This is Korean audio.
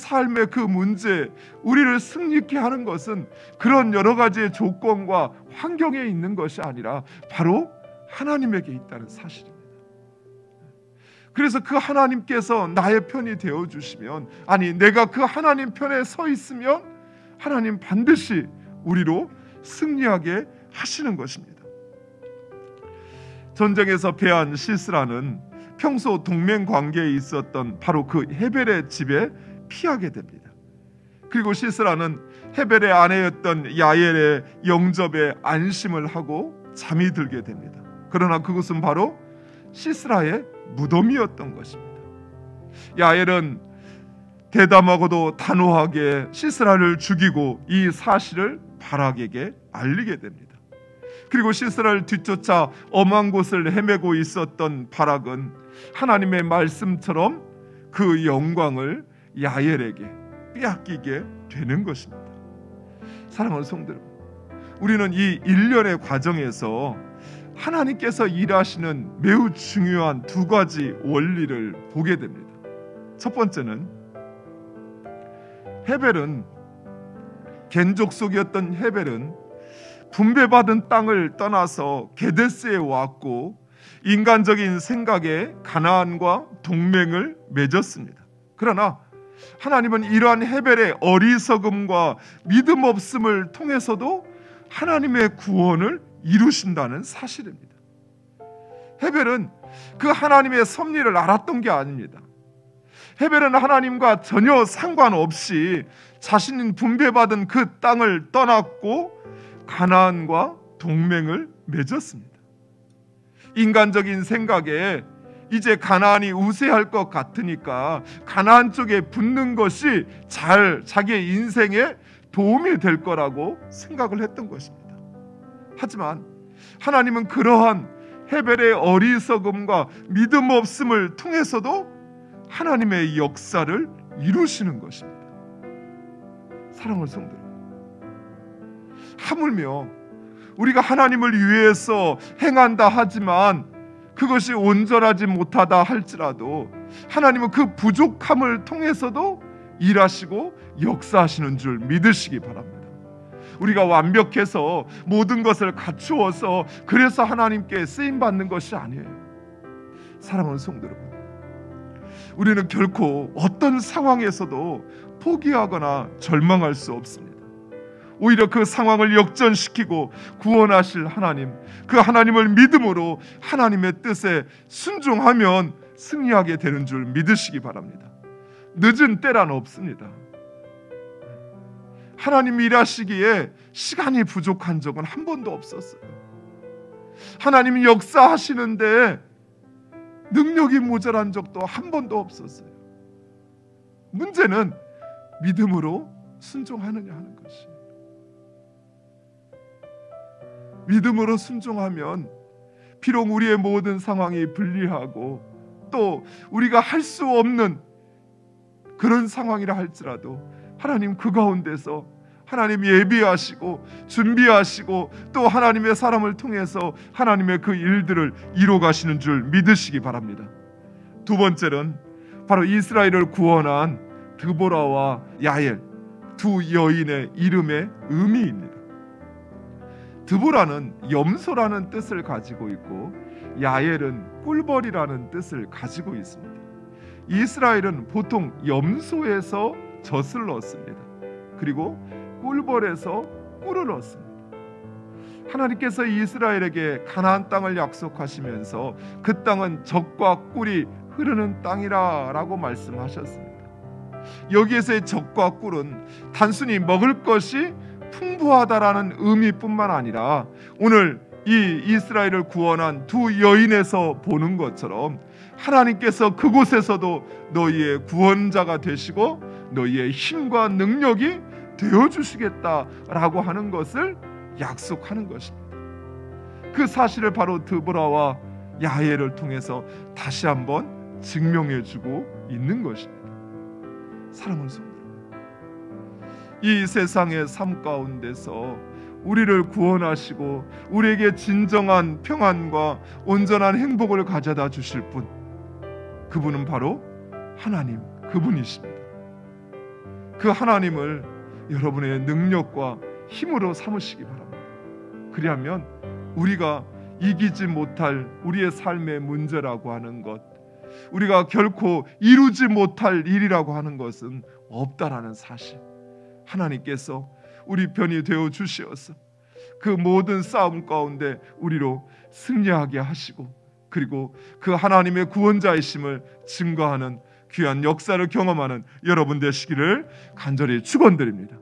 삶의 그 문제, 우리를 승리케 하는 것은 그런 여러 가지의 조건과 환경에 있는 것이 아니라 바로 하나님에게 있다는 사실입니다. 그래서 그 하나님께서 나의 편이 되어주시면, 아니 내가 그 하나님 편에 서 있으면 하나님 반드시 우리로 승리하게 하시는 것입니다. 전쟁에서 패한 시스라는 평소 동맹 관계에 있었던 바로 그 헤벨의 집에 피하게 됩니다. 그리고 시스라는 헤벨의 아내였던 야엘의 영접에 안심을 하고 잠이 들게 됩니다. 그러나 그것은 바로 시스라의 무덤이었던 것입니다. 야엘은 대담하고도 단호하게 시스라를 죽이고 이 사실을 바락에게 알리게 됩니다. 그리고 시스라를 뒤쫓아 엄한 곳을 헤매고 있었던 바락은 하나님의 말씀처럼 그 영광을 야엘에게 빼앗기게 되는 것입니다. 사랑하는 성도 여러분, 우리는 이 일련의 과정에서 하나님께서 일하시는 매우 중요한 두 가지 원리를 보게 됩니다. 첫 번째는 헤벨은, 겐 족속이었던 헤벨은 분배받은 땅을 떠나서 게데스에 왔고 인간적인 생각에 가나안과 동맹을 맺었습니다. 그러나 하나님은 이러한 헤벨의 어리석음과 믿음 없음을 통해서도 하나님의 구원을 이루신다는 사실입니다. 헤벨은 그 하나님의 섭리를 알았던 게 아닙니다. 헤벨은 하나님과 전혀 상관없이 자신이 분배받은 그 땅을 떠났고 가나안과 동맹을 맺었습니다. 인간적인 생각에 이제 가나안이 우세할 것 같으니까 가나안 쪽에 붙는 것이 자기의 인생에 도움이 될 거라고 생각을 했던 것입니다. 하지만 하나님은 그러한 헤벨의 어리석음과 믿음 없음을 통해서도 하나님의 역사를 이루시는 것입니다. 사랑하는 성도 여러분, 하물며 우리가 하나님을 위해서 행한다 하지만 그것이 온전하지 못하다 할지라도 하나님은 그 부족함을 통해서도 일하시고 역사하시는 줄 믿으시기 바랍니다. 우리가 완벽해서 모든 것을 갖추어서 그래서 하나님께 쓰임받는 것이 아니에요. 사랑하는 성도 여러분, 우리는 결코 어떤 상황에서도 포기하거나 절망할 수 없습니다. 오히려 그 상황을 역전시키고 구원하실 하나님, 그 하나님을 믿음으로 하나님의 뜻에 순종하면 승리하게 되는 줄 믿으시기 바랍니다. 늦은 때란 없습니다. 하나님 일하시기에 시간이 부족한 적은 한 번도 없었어요. 하나님이 역사하시는데 능력이 모자란 적도 한 번도 없었어요. 문제는 믿음으로 순종하느냐 하는 것이에요. 믿음으로 순종하면 비록 우리의 모든 상황이 불리하고 또 우리가 할 수 없는 그런 상황이라 할지라도 하나님 그 가운데서 하나님 예비하시고 준비하시고 또 하나님의 사람을 통해서 하나님의 그 일들을 이루어 가시는 줄 믿으시기 바랍니다. 두 번째는 바로 이스라엘을 구원한 드보라와 야엘 두 여인의 이름의 의미입니다. 드보라는 염소라는 뜻을 가지고 있고 야엘은 꿀벌이라는 뜻을 가지고 있습니다. 이스라엘은 보통 염소에서 젖을 넣습니다. 그리고 꿀벌에서 꿀을 얻습니다. 하나님께서 이스라엘에게 가나안 땅을 약속하시면서 그 땅은 젖과 꿀이 흐르는 땅이라 라고 말씀하셨습니다. 여기에서의 젖과 꿀은 단순히 먹을 것이 풍부하다라는 의미뿐만 아니라 오늘 이 이스라엘을 구원한 두 여인에서 보는 것처럼 하나님께서 그곳에서도 너희의 구원자가 되시고 너희의 힘과 능력이 되어주시겠다라고 하는 것을 약속하는 것입니다. 그 사실을 바로 드보라와 야엘을 통해서 다시 한번 증명해주고 있는 것입니다. 사랑하는 성도, 이 세상의 삶 가운데서 우리를 구원하시고 우리에게 진정한 평안과 온전한 행복을 가져다 주실 분, 그분은 바로 하나님, 그분이십니다. 그 하나님을 여러분의 능력과 힘으로 삼으시기 바랍니다. 그리하면 우리가 이기지 못할 우리의 삶의 문제라고 하는 것, 우리가 결코 이루지 못할 일이라고 하는 것은 없다라는 사실, 하나님께서 우리 편이 되어 주시어서 그 모든 싸움 가운데 우리로 승리하게 하시고, 그리고 그 하나님의 구원자이심을 증거하는 귀한 역사를 경험하는 여러분 되시기를 간절히 축원드립니다.